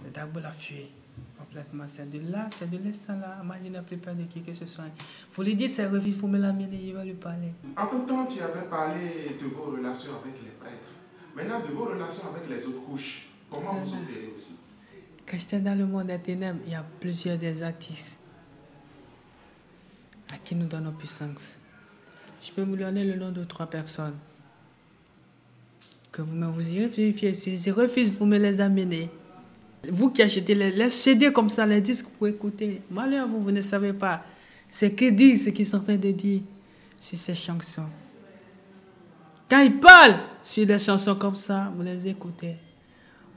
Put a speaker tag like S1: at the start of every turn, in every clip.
S1: Le Dagbo l'a fui complètement. C'est de là, c'est de l'instant-là. Moi, je n'ai plus peur de qui que ce soit. Vous lui dites, c'est refus, il faut me l'amener, il va lui parler.
S2: Entre-temps, tu avais parlé de vos relations avec les prêtres. Maintenant, de vos relations avec les autres couches, comment vous opérez aussi?
S1: Quand j'étais dans le monde des ténèbres, il y a plusieurs des artistes à qui nous donnons puissance. Je peux vous donner le nom de 3 personnes. Que vous-même vous y vérifiez. S'ils refusent, vous me les amenez. Vous qui achetez les CD comme ça, les disques pour écouter. Malheur, vous ne savez pas ce qu'ils disent, ce qu'ils sont en train de dire sur ces chansons. Quand ils parlent sur des chansons comme ça, vous les écoutez.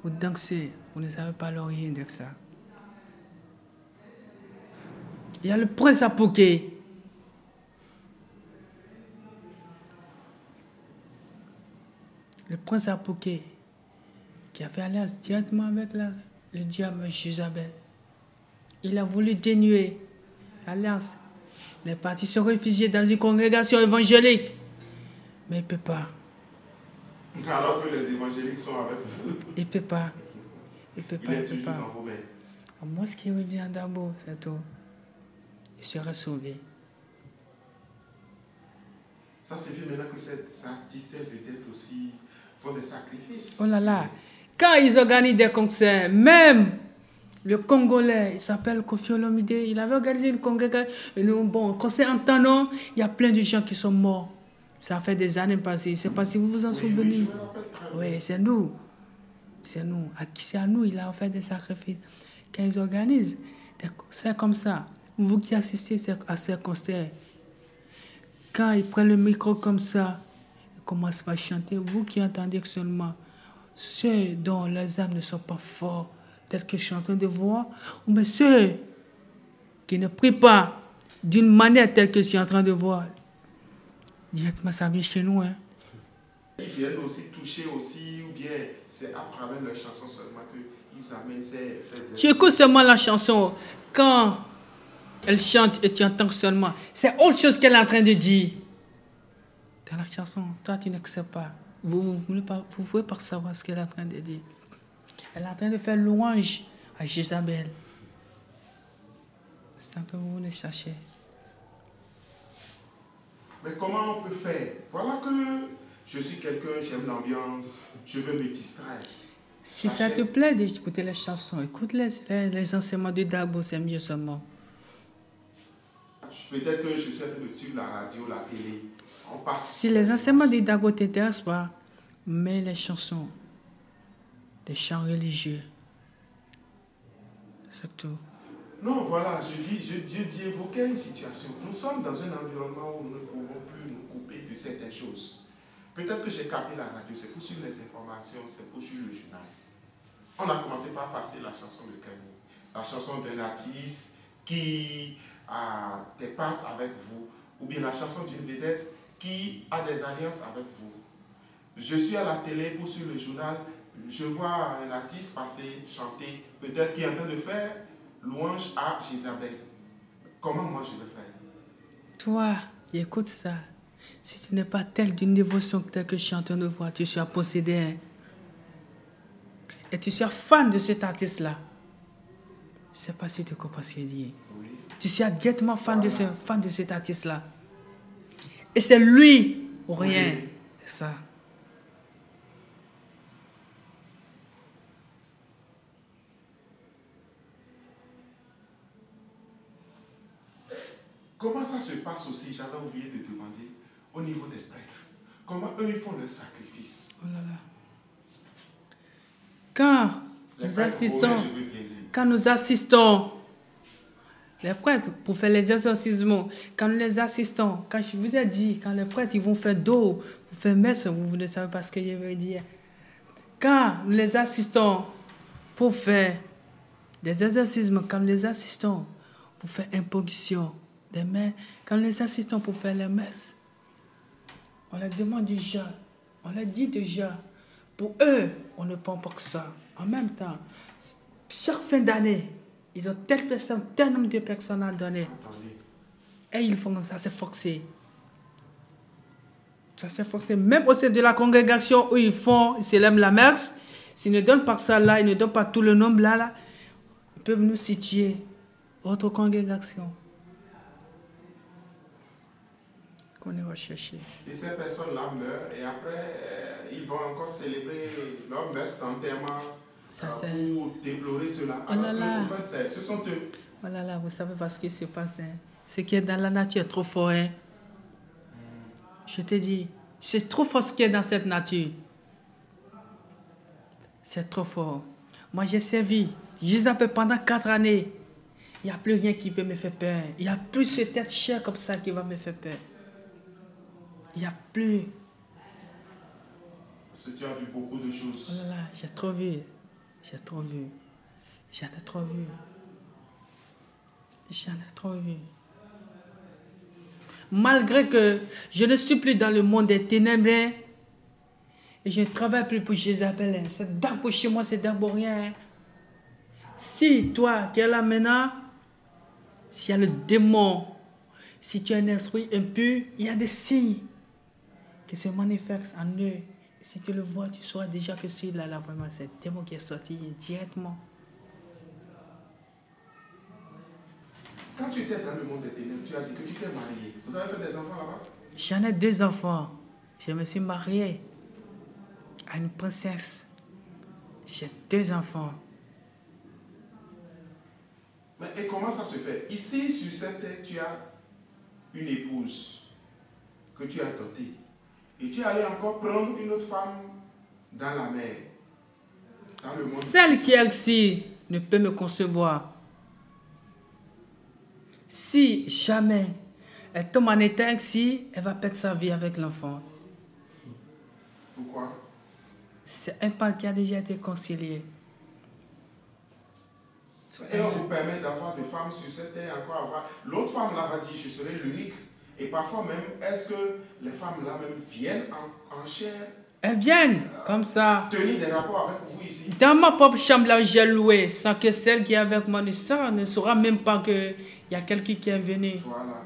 S1: Vous dansez, vous ne savez pas l'origine de ça. Il y a le prince Apouké. Le prince Apouké, qui a fait alliance directement avec le diable Jézabel. Il a voulu dénuer l'alliance. Les partis sont réfugiés dans une congrégation évangélique. Mais il ne peut pas.
S2: Alors que les évangéliques sont avec vous.
S1: Il ne peut pas. Il peut pas.
S2: Il est toujours dans vos mains.
S1: Moi, ce qui revient d'abord, c'est tout. Il sera sauvé.
S2: Ça suffit maintenant que ces artistes vedettes aussi font des sacrifices.
S1: Oh là là. Quand ils organisent des concerts, même le Congolais, il s'appelle Koffi Olomide, il avait organisé une congrégation, bon, concert en Tanon, il y a plein de gens qui sont morts. Ça fait des années passées. Je ne sais pas si vous vous en souvenez. Oui, c'est nous. C'est nous. C'est à nous, il a fait des sacrifices. Quand ils organisent des concerts comme ça, vous qui assistez à ces concerts, quand ils prennent le micro comme ça, ils commencent à chanter, vous qui entendez seulement ceux dont les âmes ne sont pas forts, tels que je suis en train de voir, ou bien ceux qui ne prient pas d'une manière telle que je suis en train de voir, directement ça vient chez nous. Hein.
S2: Ils viennent aussi toucher aussi, ou bien c'est à travers leurs chansons seulement qu'ils amènent ces
S1: Tu écoutes seulement la chanson, quand elle chante et tu entends seulement, c'est autre chose qu'elle est en train de dire. Dans la chanson, toi tu n'acceptes pas. Vous ne pouvez pas savoir ce qu'elle est en train de dire. Elle est en train de faire louange à Jézabel. Sans que vous ne cherchiez.
S2: Mais comment on peut faire? Voilà que je suis quelqu'un, j'aime l'ambiance, je veux me distraire.
S1: Si ça te plaît d'écouter les chansons, écoute les enseignements de Dagbo, c'est mieux seulement.
S2: Peut-être que je suis en train de suivre la radio, la télé.
S1: Si les enseignements de Dagbo ne t'intéressent pas, mais les chansons, les chants religieux, c'est tout.
S2: Non, voilà, je évoquais une situation. Nous sommes dans un environnement où nous ne pouvons plus nous couper de certaines choses. Peut-être que j'ai capté la radio, c'est pour suivre les informations, c'est pour suivre le journal. On a commencé par passer la chanson de Camille, la chanson d'un artiste qui a des pattes avec vous, ou bien la chanson d'une vedette qui a des alliances avec vous. Je suis à la télé pour suivre le journal, je vois un artiste passer, chanter, peut-être qui est en train de faire louange à Jézabel. Comment moi je vais faire?
S1: Toi, écoute ça. Si tu n'es pas tel d'une dévotion telle que je suis en train de voir, tu seras possédé. Hein? Et tu seras fan de cet artiste-là. Je ne sais pas si tu comprends ce qu'il dit. Oui. Tu seras directement fan de cet artiste-là. Et c'est lui ou rien. Oui. C'est ça.
S2: Comment ça se passe aussi, j'avais oublié de demander, au niveau des prêtres. Comment eux, ils font le sacrifice?
S1: Oh là là. Quand nous assistons, les prêtres, pour faire les exorcismes, quand nous les assistons, quand je vous ai dit, quand les prêtres ils vont faire dos, pour faire messe, vous ne savez pas ce que je veux dire. Quand nous les assistons pour faire des exorcismes, quand nous les assistons pour faire imposition des mains, quand nous les assistons pour faire les messes, on leur demande déjà, on leur dit déjà, pour eux, on ne prend pas que ça. En même temps, chaque fin d'année, ils ont telle personne, tel nombre de personnes à donner. Et ils font ça, c'est forcé. Ça c'est forcé. Même au sein de la congrégation où ils célèbrent la messe, S'ils ne donnent pas ça là, ils ne donnent pas tout le nombre là, ils peuvent nous situer autre congrégation qu'on ira chercher.
S2: Et ces personnes-là meurent et après, ils vont encore célébrer leur messe d'enterrement pour déplorer cela.
S1: Oh là là.
S2: Alors que, en fait, ce sont eux.
S1: Oh là là, vous savez pas ce qui se passe. Hein. Ce qui est dans la nature est trop fort. Hein. Je te dis, c'est trop fort ce qui est dans cette nature. C'est trop fort. Moi, j'ai servi Jézabel pendant 4 années. Il n'y a plus rien qui peut me faire peur. Il n'y a plus cette tête chère comme ça qui va me faire peur. Il n'y a plus.
S2: Parce que tu as vu beaucoup de choses.
S1: Oh là là, j'ai trop vu. J'ai trop vu. J'en ai trop vu. J'en ai trop vu. Malgré que je ne suis plus dans le monde des ténèbres, et je ne travaille plus pour Jézabel. C'est d'abord chez moi, c'est d'abord rien. Si toi qui es là maintenant, s'il y a le démon, si tu as un esprit impur, il y a des signes qui se manifestent en eux. Et si tu le vois, tu sauras déjà que celui-là, là, vraiment, c'est le démon qui est sorti directement.
S2: Quand tu étais dans le monde des ténèbres, tu as dit que tu t'es marié. Vous avez fait des enfants là-bas?
S1: J'en ai 2 enfants. Je me suis marié à une princesse. J'ai 2 enfants.
S2: Mais et comment ça se fait? Ici, sur cette terre, tu as une épouse que tu as adoptée. Et tu es allé encore prendre une autre femme dans la mer. Dans le monde.
S1: Celle qui est ici ne peut me concevoir. Si jamais elle tombe en état ici, elle va perdre sa vie avec l'enfant.
S2: Pourquoi?
S1: C'est un pas qui a déjà été concilié.
S2: Et on vous permet d'avoir des femmes sur cette terre, encore avoir. L'autre femme là va dire, je serai l'unique. Et parfois même, est-ce que les femmes là même viennent en chair?
S1: Elles viennent comme ça.
S2: Tenir des rapports avec vous ici?
S1: Dans ma propre chambre là où j'ai loué, sans que celle qui est avec moi ne saura même pas qu'il y a quelqu'un qui est venu.
S2: Voilà.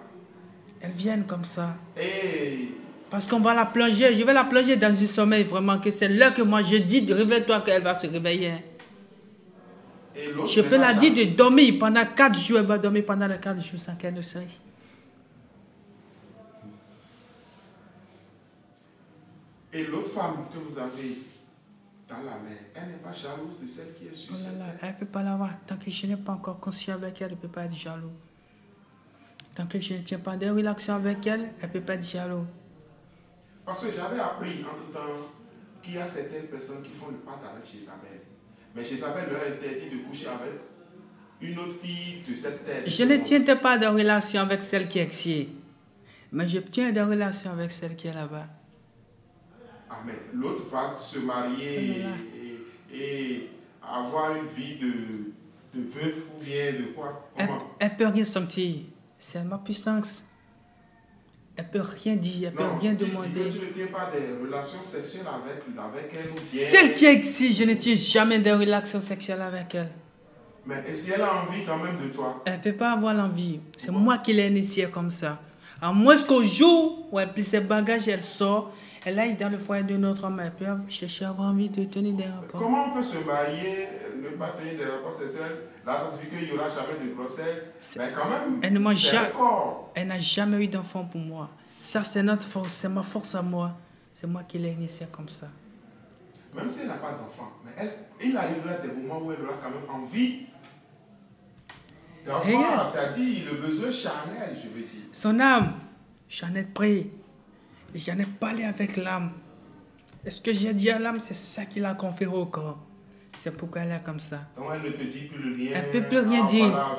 S1: Elles viennent comme ça.
S2: Et
S1: Parce qu'on va la plonger. Je vais la plonger dans un sommeil vraiment que c'est là que moi je dis réveille-toi qu'elle va se réveiller. Je peux la dire de dormir pendant 4 jours. Elle va dormir pendant les 4 jours sans qu'elle ne se réveille.
S2: Et l'autre femme que vous avez dans la mer, elle n'est pas jalouse de celle qui est sur cette terre?
S1: Elle ne peut pas l'avoir. Tant que je n'ai pas encore conscient avec elle, elle ne peut pas être jaloux. Tant que je ne tiens pas de relation avec elle, elle ne peut pas être jaloux.
S2: Parce que j'avais appris entre-temps qu'il y a certaines personnes qui font le pacte avec Jézabel. Mais Jézabel leur interdit de coucher avec une autre fille de cette terre.
S1: Je ne tiens pas de relation avec celle qui est ici. Mais je tiens des relations avec celle qui est là-bas.
S2: Amen. L'autre va se marier et avoir une vie de veuf ou bien de quoi? Comment?
S1: Elle ne peut rien sentir. C'est ma puissance. Elle ne peut rien dire, elle ne peut rien demander.
S2: Tu ne tiens pas des relations sexuelles avec elle ou bien...
S1: Celle qui est ici, je ne tiens jamais de relations sexuelles avec elle.
S2: Mais et si elle a envie quand même de toi?
S1: Elle ne peut pas avoir l'envie. C'est moi qui l'ai initiée comme ça. À moins qu'au jour où elle plie ses bagages, elle sort, elle aille dans le foyer de notre homme, elle peut chercher à avoir envie de tenir des rapports.
S2: Comment on peut se marier, ne pas tenir des rapports sexuels? Là, ça signifie qu'il n'y aura jamais de grossesse. Mais quand même,
S1: elle n'a jamais eu d'enfant pour moi. Ça, c'est notre force, c'est ma force à moi. C'est moi qui l'ai initiée comme ça.
S2: Même si elle n'a pas d'enfant, mais il arrivera des moments où elle aura quand même envie d'avoir, c'est-à-dire le besoin charnel, je veux dire.
S1: Son âme, j'en ai pris. Et j'en ai parlé avec l'âme. Et ce que j'ai dit à l'âme, c'est ça qui l'a conféré au corps. C'est pourquoi elle est comme ça.
S2: Donc elle ne te dit plus rien.
S1: Elle ne peut plus rien dire.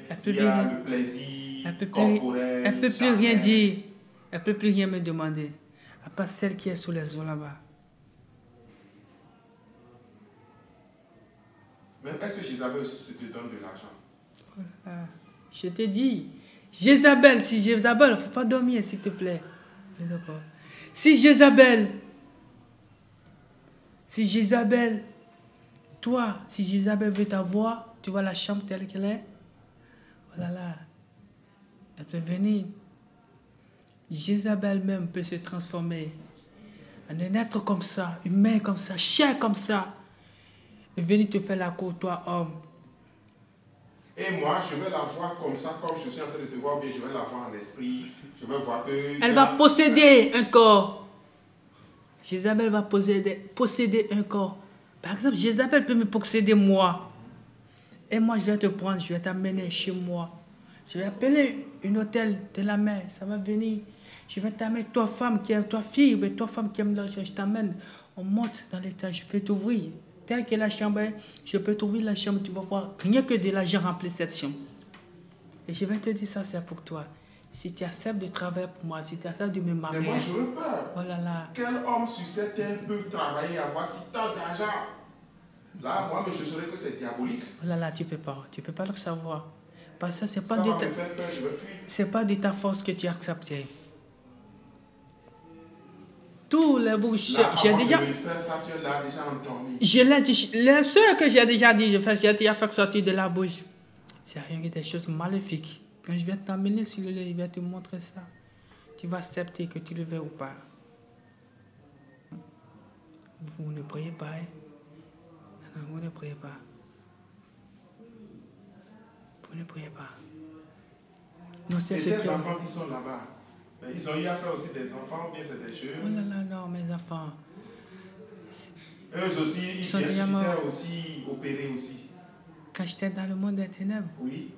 S2: Elle peut plus rien. Le plaisir corporel.
S1: Elle ne peut plus rien dire. Elle ne peut plus rien me demander. À part celle qui est sous les eaux là-bas.
S2: Mais est-ce que Jézabel te donne de l'argent?
S1: Je te dis, Jézabel, si Jézabel, il ne faut pas dormir, s'il te plaît. Si Jézabel, toi, si Jézabel veut t'avoir, tu vois la chambre telle qu'elle est, oh là là, elle peut venir. Jézabel même peut se transformer en un être comme ça, humain comme ça, chair comme ça. et venir te faire la cour, toi, homme.
S2: Et moi, je vais la voir comme ça, comme je suis en train de te voir, bien je vais la voir en esprit. Je vais voir que...
S1: Elle va posséder un corps. Jézabel va posséder un corps. Par exemple, Jézabel peut me posséder moi. Et moi, je vais te prendre, je vais t'amener chez moi. Je vais appeler une hôtel de la mer, ça va venir. Je vais t'amener, toi femme qui aime, toi fille, mais toi femme qui aime l'argent, je t'amène. On monte dans l'étage, je peux t'ouvrir. Telle que la chambre est, je peux t'ouvrir la chambre, tu vas voir, rien que de l'argent remplit cette chambre. Et je vais te dire ça, c'est pour toi. Si tu acceptes de travailler pour moi, si tu acceptes de me marier...
S2: Mais moi, j'aurais peur.
S1: Oh là là.
S2: Quel homme sur cette terre peut travailler, avoir si tant d'argent? Là, moi, je saurais que c'est diabolique.
S1: Oh là là, tu peux pas le savoir. Parce que c'est pas
S2: ça
S1: de
S2: va me faire peur, je vais fuir.
S1: C'est pas de ta force que tu as accepté. Tous les bouches, j'ai déjà...
S2: De faire ça, tu l'as déjà entendu.
S1: Je l'ai dit, ce que j'ai déjà dit, j'ai déjà fait sortir de la bouche. C'est rien que des choses maléfiques. Quand je vais t'amener sur le lit, je vais te montrer ça. Tu vas accepter que tu le veux ou pas. Vous ne priez pas, hein? Non, vous ne priez pas. Vous ne priez pas. Non, c'est
S2: et tes enfants qui sont là-bas, ils ont eu à faire aussi des enfants ou bien c'est des jeunes?
S1: Oh là là, non, mes enfants.
S2: Eux aussi, ils étaient aussi opérés aussi.
S1: Quand j'étais dans le monde des ténèbres.
S2: Oui.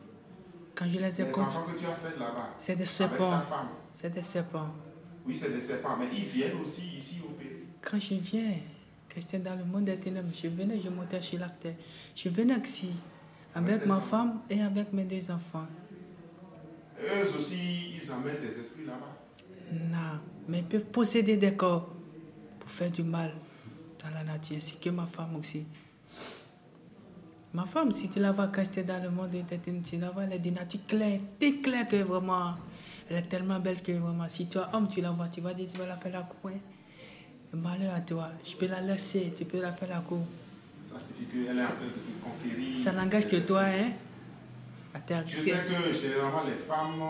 S1: Quand je les ai
S2: Les enfants que tu as fait là-bas.
S1: C'est des serpents.
S2: Avec ta femme.
S1: C'est des serpents.
S2: Oui, c'est des serpents, mais ils viennent aussi ici opérer.
S1: Quand je viens, quand j'étais dans le monde des ténèbres, je venais, je montais sur l'acteur. Je venais ici, avec ma femme et avec mes 2 enfants.
S2: Eux aussi, ils amènent des esprits là-bas.
S1: Non, mais ils peuvent posséder des corps pour faire du mal dans la nature, ainsi que ma femme aussi. Ma femme, si tu la vois quand j'étais dans le monde des ténèbres, tu la vois, elle est de nature claire, t'es claire que vraiment, elle est tellement belle que vraiment, si tu es homme, tu la vois, tu vas dire, tu vas la faire la cour. Malheur à toi, je peux la laisser, tu peux la faire la cour.
S2: Ça signifie qu'elle est en train de te conquérir.
S1: Ça n'engage que toi, hein?
S2: Je sais que généralement les femmes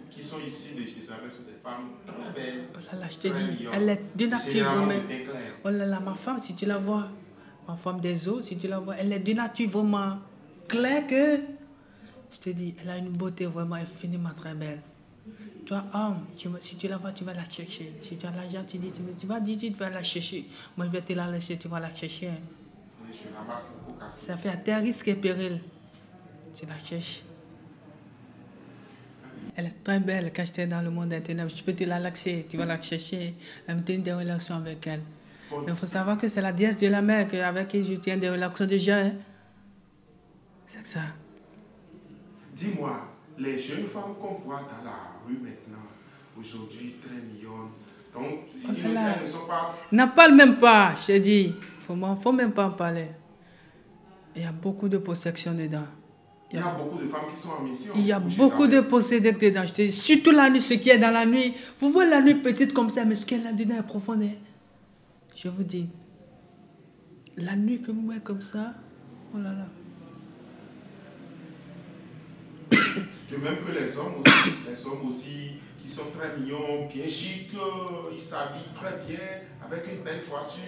S2: qui sont issues de Jézabel sont des femmes très belles.
S1: Oh là là, je te dis, elle est de nature vraiment. Oh là là, ma femme, si tu la vois, ma femme des eaux, si tu la vois, elle est de nature vraiment claire que, je te dis, elle a une beauté vraiment infiniment très belle. Toi, homme, si tu la vois, tu vas la chercher. Si tu as l'argent, tu dis, tu vas dire, tu vas la chercher. Moi, je vais te la laisser, tu vas la chercher. Hein.
S2: Oui, je ramasse le pot cassé.
S1: Ça fait à tes risques et périls. Tu la cherches. Elle est très belle quand j'étais dans le monde des ténèbres. Tu peux te la laxer, tu vas la chercher, me tenir des relations avec elle. Mais il faut savoir que c'est la déesse de la mer avec qui je tiens des relations déjà. Hein. C'est ça.
S2: Dis-moi, les jeunes femmes qu'on voit dans la rue maintenant, aujourd'hui, très mignonnes, donc elles ne sont pas...
S1: N'en parle même pas, je te dis. Il ne faut même pas en parler. Il y a beaucoup de possession dedans.
S2: Il y a beaucoup de femmes qui sont en mission.
S1: Il y a beaucoup de possédés dedans. Je te dis, surtout la nuit, ce qui est dans la nuit. Vous voyez la nuit petite comme ça, mais ce qui est là-dedans est profond. Je vous dis, la nuit que vous voyez comme ça, oh là là.
S2: De même que les hommes aussi qui sont très mignons, bien chics, ils s'habillent très bien, avec une belle voiture,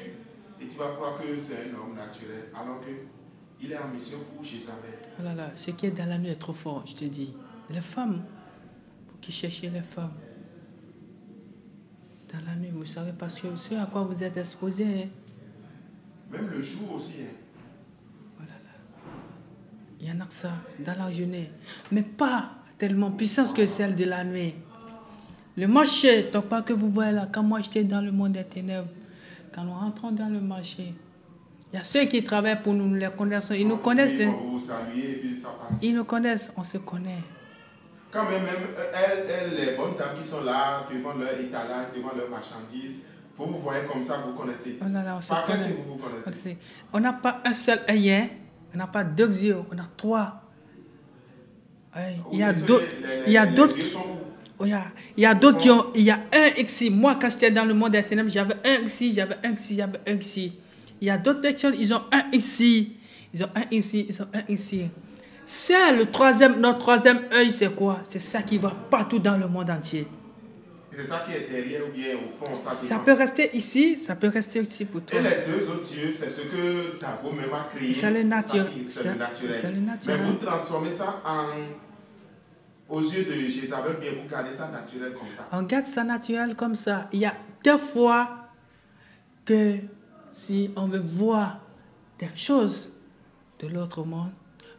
S2: et tu vas croire que c'est un homme naturel, alors qu'il est en mission pour Jézabel.
S1: Oh là là, ce qui est dans la nuit est trop fort, je te dis. Les femmes, pour qui cherchez les femmes, dans la nuit, vous savez, parce que ce à quoi vous êtes exposés. Hein.
S2: Même le jour aussi. Hein.
S1: Oh là là. Il y en a que ça, dans la journée. Mais pas tellement puissance que celle de la nuit. Le marché, tant pas que vous voyez là, quand moi j'étais dans le monde des ténèbres, quand nous rentrons dans le marché, il y a ceux qui travaillent pour nous, nous les connaissons, ils nous connaissent.
S2: Oui, vous saluez et puis ça passe.
S1: Ils nous connaissent, on se connaît.
S2: Quand même, elles, les bonnes dames qui sont là, devant leur étalage, devant leurs marchandises, vous vous voyez comme ça, vous connaissez.
S1: Oh là là, on se
S2: Par
S1: connaît.
S2: qu'est-ce que vous connaissez?
S1: On n'a pas un seul œil, on n'a pas 2 yeux, on a 3. Il y a d'autres. Il y a d'autres. Il y a d'autres qui ont. Il y a un ici. Moi, quand j'étais dans le monde des ténèbres, j'avais un ici, j'avais un ici, j'avais un ici. Il y a d'autres personnes, ils ont un ici. Ils ont un ici, ils ont un ici. C'est notre troisième œil, c'est quoi? C'est ça qui va partout dans le monde entier.
S2: Et C'est ça qui est derrière ou bien au fond, ça
S1: Ça
S2: dépend.
S1: peut rester ici, ça peut rester aussi pour toi.
S2: Et les deux autres yeux, c'est ce que Dago même a créé.
S1: C'est le naturel.
S2: C'est le naturel.
S1: C'est le naturel.
S2: Mais vous transformez ça aux yeux de Jézabel, bien vous gardez ça naturel comme ça.
S1: On garde ça naturel comme ça. Il y a des fois que si on veut voir des choses de l'autre monde,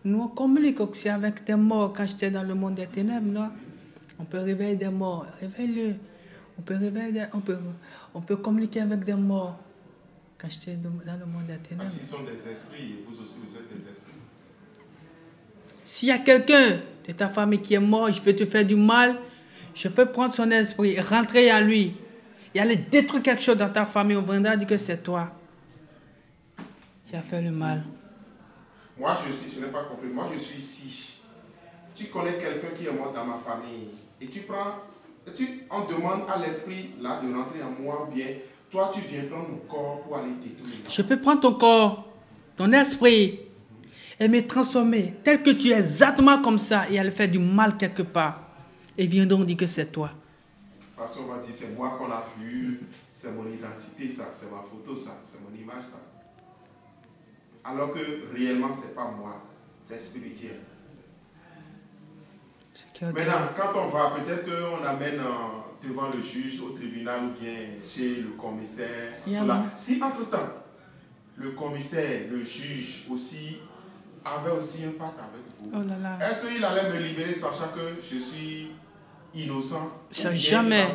S1: nous on communique aussi avec des morts. Quand j'étais dans le monde des ténèbres, non? On peut réveiller des morts, réveille-le. On peut communiquer avec des morts quand j'étais dans le monde des ténèbres.
S2: Parce qu'ils sont des esprits et vous aussi vous êtes des esprits.
S1: S'il y a quelqu'un de ta famille qui est mort, je veux te faire du mal, je peux prendre son esprit, rentrer à lui et aller détruire quelque chose dans ta famille. On viendra dire que c'est toi qui as fait le mal.
S2: Moi, je n'ai pas compris. Moi, je suis ici. Tu connais quelqu'un qui est mort dans ma famille et on demande à l'esprit là de rentrer en moi ou bien toi, tu viens prendre mon corps pour aller détruire.
S1: Je peux prendre ton corps, ton esprit et me transformer tel que tu es exactement comme ça et aller faire du mal quelque part. Et viendront dire que c'est toi.
S2: Parce qu'on va dire, c'est moi qu'on a vu, c'est mon identité ça, c'est ma photo ça, c'est mon image ça. Alors que réellement, c'est pas moi, c'est spirituel. Maintenant, quand on va, peut-être qu'on amène devant le juge, au tribunal ou bien chez le commissaire. Si entre-temps, le commissaire, le juge aussi, avait aussi un pacte avec vous,
S1: oh là là.
S2: est-ce qu'il allait me libérer sachant que je suis innocent?
S1: Ça jamais.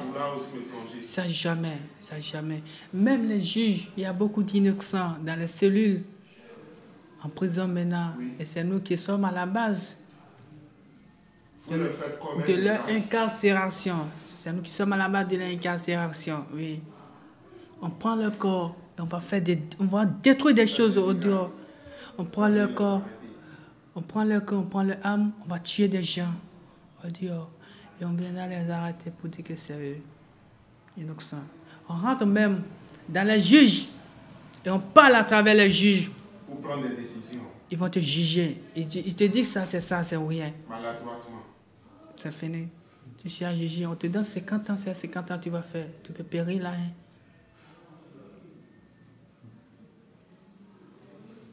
S2: Ça
S1: jamais. Ça jamais. Même les juges, il y a beaucoup d'innocents dans les cellules, en prison maintenant. Oui. Et c'est nous qui sommes à la base de leur incarcération. C'est nous qui sommes à la base de l'incarcération. Oui. On prend le corps et on va détruire des choses au dehors. On prend le corps, on prend l'âme, on va tuer des gens au dehors. Et on vient les arrêter pour dire que c'est eux. Innocents. On rentre même dans les juges et on parle à travers les juges.
S2: Pour prendre des décisions.
S1: Ils vont te juger. Ils te disent ça, c'est rien.
S2: Maladroitement.
S1: C'est fini. Tu suis à juger. On te donne 50 ans, c'est 50 ans tu vas faire. Tu peux périr là. Hein.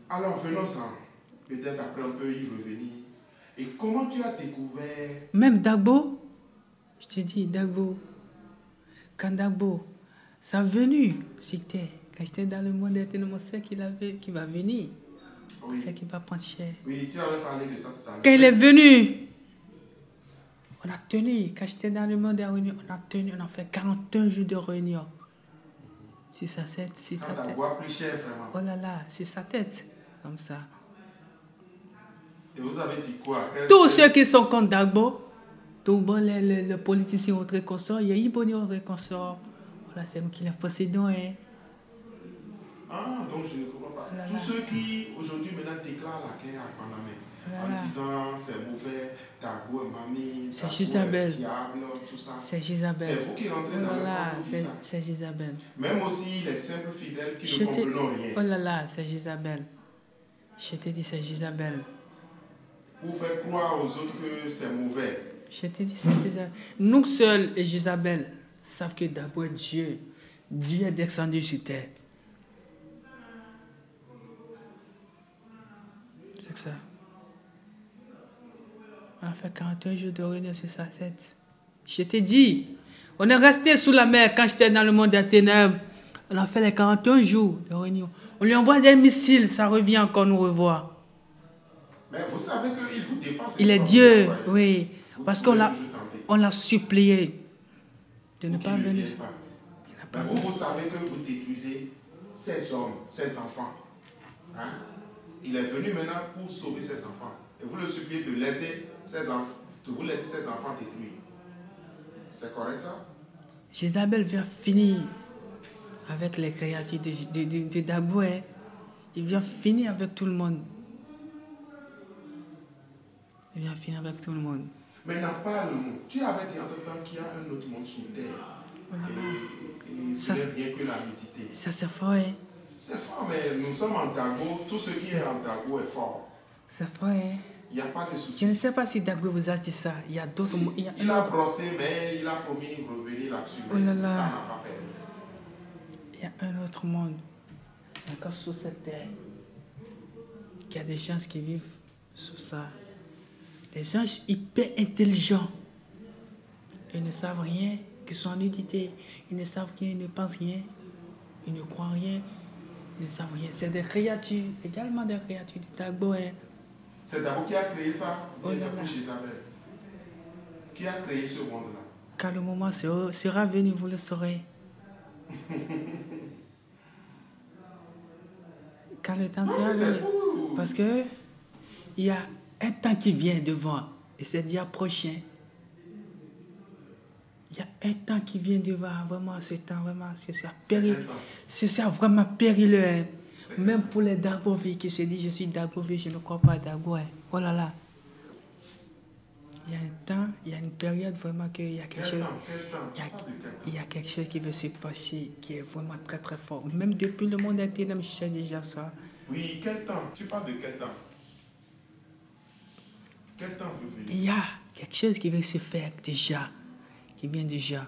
S2: Alors venons-en. Peut-être après on peut y revenir. Et comment tu as découvert...
S1: Même Dagbo, je te dis, Dagbo, quand Dagbo, ça a venu, quand j'étais dans le monde éternel, c'est qu'il va venir. Oui. C'est qu'il va prendre cher.
S2: Oui, tu avais parlé de ça tout à l'heure.
S1: Quand il est venu, on a tenu, quand j'étais dans le monde des réunions, on a fait 41 jours de réunion. Si sa tête, si sa tête.
S2: Plus cher, vraiment.
S1: Oh là là, c'est sa tête, comme ça.
S2: Et vous avez dit quoi?
S1: Tous ceux qui sont contre Dagbo, tous les politiciens autres consorts, il y a Iboni autres consorts. Voilà, c'est nous qui les possédons. Hein.
S2: Ah, donc je ne comprends pas. Voilà. Tous ceux qui aujourd'hui maintenant déclarent la guerre à Panamé, voilà. En disant c'est mauvais, Dagbo et Mamie,
S1: c'est Jézabel.
S2: Tout ça.
S1: C'est Jézabel.
S2: C'est vous qui rentrez dans le monde.
S1: C'est Jézabel.
S2: Même aussi les simples fidèles qui ne comprennent rien.
S1: Oh là là, c'est Jézabel. Je t'ai dit, c'est Jézabel.
S2: Pour faire croire aux autres que c'est mauvais.
S1: Je t'ai dit, c'est Jézabel. Nous seuls et Jézabel savent que d'abord Dieu est descendu sur terre. C'est ça. On a fait 41 jours de réunion sur sa tête. Je t'ai dit, on est resté sous la mer quand j'étais dans le monde des ténèbres. On a fait les 41 jours de réunion. On lui envoie des missiles, ça revient encore nous revoir.
S2: Mais vous savez qu'il vous dépasse.
S1: Il est Dieu, oui. Parce qu'on l'a supplié de ne pas venir.
S2: Mais vous savez que vous détruisez ces hommes, ces enfants. Hein? Il est venu maintenant pour sauver ses enfants. Et vous le suppliez de vous laisser ses enfants détruits. C'est correct ça?
S1: Jézabel vient finir avec les créatures de Dagbo. Il vient finir avec tout le monde. Il vient finir avec tout le monde.
S2: Maintenant, parle-nous. Tu avais dit entre-temps qu'il y a un autre monde sous terre. Voilà. Et ce n'est bien que la nudité.
S1: Ça, c'est fort, hein?
S2: C'est fort, mais nous sommes en Dagbo. Tout ce qui est en Dagbo est fort.
S1: C'est fort, hein?
S2: Il n'y a pas de
S1: Je
S2: souci.
S1: ne sais pas si Dagbo vous a dit ça. Il y a d'autres...
S2: Si, il a brossé, mais il a promis de revenir là-dessus.
S1: Oh là là.
S2: Il n'en a pas perdu.
S1: Il y a un autre monde, encore sur cette terre. Il y a des gens qui vivent sur ça. Des gens hyper intelligents. Ils ne savent rien, qui sont en nudité. Ils ne savent rien, ils ne pensent rien. Ils ne croient rien. Ils ne savent rien. C'est des créatures, également des créatures du Dagbo. Hein.
S2: C'est Dagbo qui a créé ça.
S1: Oh
S2: Et
S1: là
S2: c'est
S1: là.
S2: pour Isabelle. Qui a créé ce monde-là.
S1: Quand le moment sera venu, vous le saurez. Quand le temps
S2: Non,
S1: sera
S2: c'est
S1: venu.
S2: pour.
S1: Parce que il y a un temps qui vient devant. Et c'est le dia prochain. Il y a un temps qui vient devant. Vraiment, ce temps, vraiment, c'est ça vraiment périlleux. Hein. Même pour les Dagbovi qui se disent, je suis Dagbovi, je ne crois pas à Dagbo. Hein. Oh là là. Il y a un temps, il y a une période vraiment qu'il y a quelque chose. Il y a quelque chose qui veut se passer, qui est vraiment très très fort. Même depuis le monde entier, je sais déjà ça.
S2: Oui, quel temps? Tu parles de quel temps? Quel temps veut venir?
S1: Il y a quelque chose qui veut se faire déjà, qui vient déjà,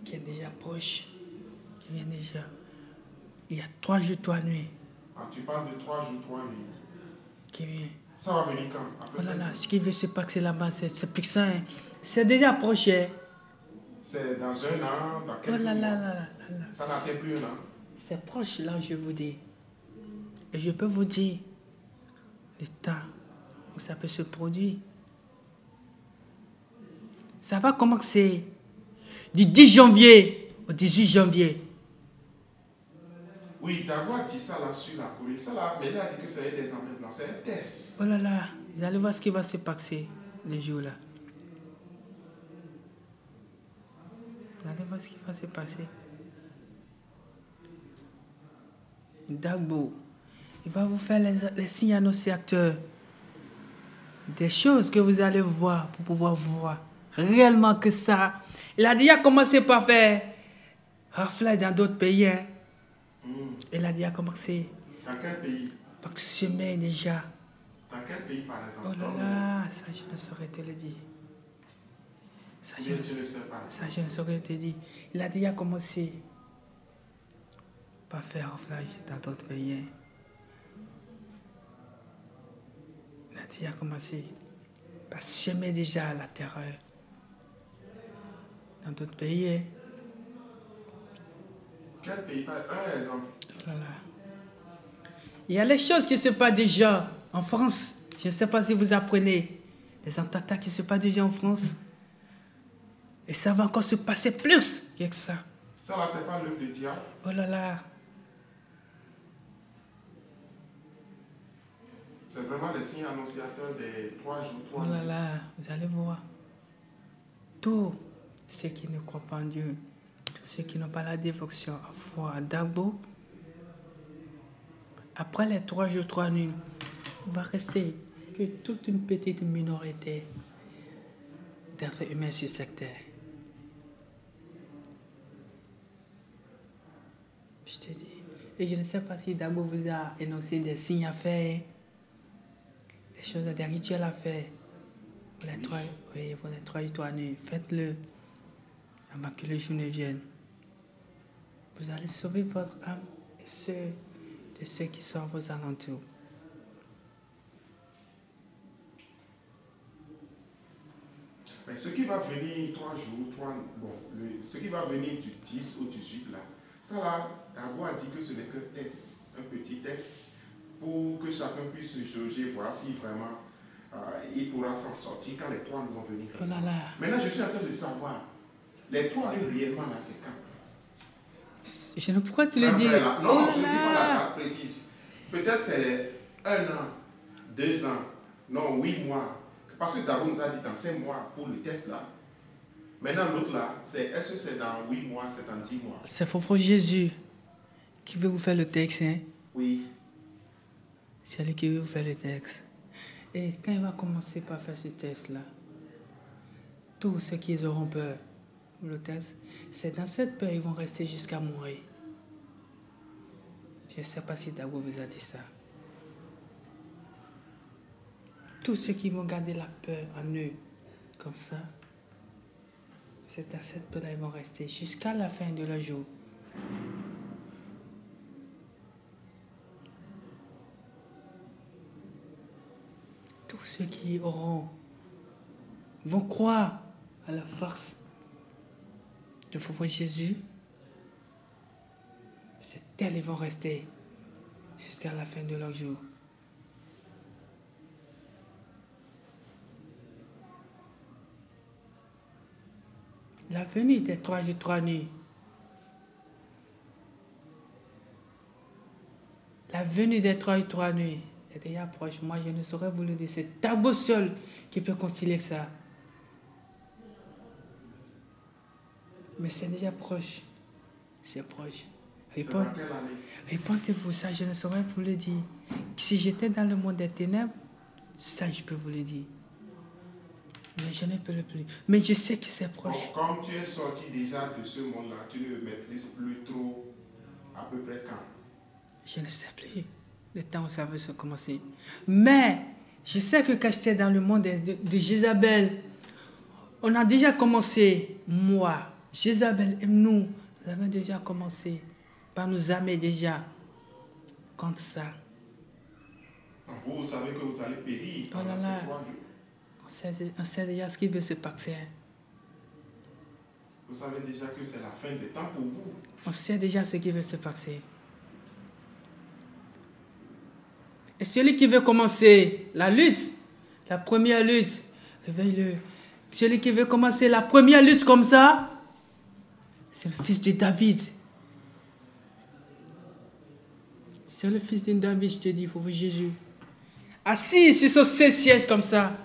S1: qui est déjà proche, qui vient déjà. Il y a 3 jours, 3 nuits.
S2: Ah, tu parles de 3 jours, 3 nuits.
S1: Qui vient.
S2: Ça va venir quand? Après
S1: Oh là là, ce qui veut se passer là-bas, c'est plus que ça. Hein. C'est déjà proche. Hein.
S2: C'est dans 1 an, dans quelques
S1: Oh là là
S2: mois.
S1: là là là.
S2: Ça n'a fait plus 1 an.
S1: C'est proche là, je vous dis. Et je peux vous dire le temps où ça peut se produire. Ça va commencer du 10 janvier au 18 janvier.
S2: Oui, Dagbo a dit ça là sur la Corée. Ça là, mais il a dit que c'est des emmènes blancs. C'est un test.
S1: Oh là là, vous allez voir ce qui va se passer les jours là. Vous allez voir ce qui va se passer. Dagbo, il va vous faire les signes annonciateurs. Des choses que vous allez voir pour pouvoir voir réellement que ça. Il a déjà commencé par faire rafler dans d'autres pays. Hein. Il a déjà commencé.
S2: Dans quel pays?
S1: Par semer déjà.
S2: Dans quel pays par exemple?
S1: Oh là là, ça je ne saurais te le dire. Ça je,
S2: Je ne sais pas.
S1: ça je ne saurais te dire. Il a déjà commencé par faire raflage dans d'autres pays. Hein. Il a déjà commencé par semer déjà la terreur dans d'autres pays. Hein.
S2: Quel pays? Un exemple.
S1: Oh là là. Il y a les choses qui se passent déjà en France. Je ne sais pas si vous apprenez. Les attentats qui se passent déjà en France. Et ça va encore se passer plus que ça.
S2: Ça là, c'est pas l'œuvre de diable.
S1: Oh là là.
S2: C'est vraiment les signes annonciateurs des 3 jours, 3
S1: Oh
S2: nuits.
S1: là là. Vous allez voir. Tous ceux qui ne croient pas en Dieu, tous ceux qui n'ont pas la dévotion en foi à Dagbo, après les 3 jours, 3 nuits, il va rester que toute une petite minorité d'êtres humains sur cette terre. Je te dis. Et je ne sais pas si Dagbo vous a énoncé des signes à faire, des choses, des rituels à faire. Pour les 3, oui, pour les 3 jours, 3 nuits. Faites-le avant que le jour ne vienne. Vous allez sauver votre âme et ceux de ceux qui sont à vos alentours.
S2: Mais ce qui va venir 3 jours, 3 bon, ce qui va venir du 10 au 18 là, ça là, Dagbo a dit que ce n'est qu'un test, un petit test, pour que chacun puisse se jauger, voir si vraiment il pourra s'en sortir quand les 3 vont venir.
S1: Oh là là.
S2: Maintenant, je suis en train de savoir, les 3 réellement là, c'est quand?
S1: Je ne pourrais te le
S2: Frère,
S1: dire.
S2: là. Non,
S1: Oh
S2: non,
S1: là
S2: je ne dis pas la
S1: là.
S2: date précise. Peut-être c'est 1 an, 2 ans, non, 8 mois. Parce que Dagbo nous a dit dans 5 mois pour le test là. Maintenant, l'autre là, est-ce que c'est dans 8 mois, c'est dans 10 mois?
S1: C'est Fofo Jésus qui veut vous faire le texte. Hein?
S2: Oui.
S1: C'est lui qui veut vous faire le texte. Et quand il va commencer par faire ce test-là, tous ceux qui auront peur pour le test, c'est dans cette peur qu'ils vont rester jusqu'à mourir. Je ne sais pas si Dagbo vous a dit ça. Tous ceux qui vont garder la peur en eux, comme ça, c'est à cette peur-là ils vont rester jusqu'à la fin de leur jour. Tous ceux qui vont croire à la force de voir Jésus, c'est tels ils vont rester jusqu'à la fin de leur jour. La venue des 3 jours, 3 nuits. La venue des 3 jours, 3 nuits est déjà proche. Moi, je ne saurais vous le dire. C'est Tagbo seul qui peut concilier ça. Mais c'est déjà proche. C'est proche. Répondez-vous ça, je ne saurais vous le dire. Si j'étais dans le monde des ténèbres, ça, je peux vous le dire. Mais je ne peux le plus. Mais je sais que c'est proche.
S2: Bon, comme tu es sorti déjà de ce monde-là, tu ne maîtrises plus trop à peu près quand?
S1: Je ne sais plus le temps où ça veut se commencer. Mais je sais que quand j'étais dans le monde de Jézabel, on a déjà commencé, moi, Jézabel et nous avons déjà commencé par nous armer déjà contre ça.
S2: Vous savez que vous allez périr pendant ces 3 jours.
S1: On sait déjà ce qui veut se passer.
S2: Vous savez déjà que c'est la fin des temps pour vous.
S1: On sait déjà ce qui veut se passer. Et celui qui veut commencer la lutte, la première lutte, réveille-le. Celui qui veut commencer la première lutte comme ça, c'est le fils de David. C'est le fils de David, je te dis, il faut voir Jésus. Assis sur ce siège comme ça.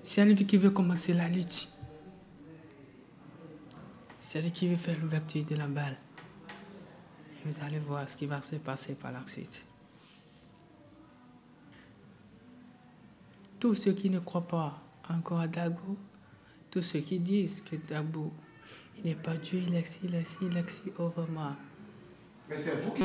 S1: C'est lui qui veut commencer la lutte. C'est lui qui veut faire l'ouverture de la balle. Et vous allez voir ce qui va se passer par la suite. Tous ceux qui ne croient pas encore à Dagbo, tous ceux qui disent que Dagbo, il n'est pas Dieu, il est ici, oh vraiment.
S2: Mais c'est vous qui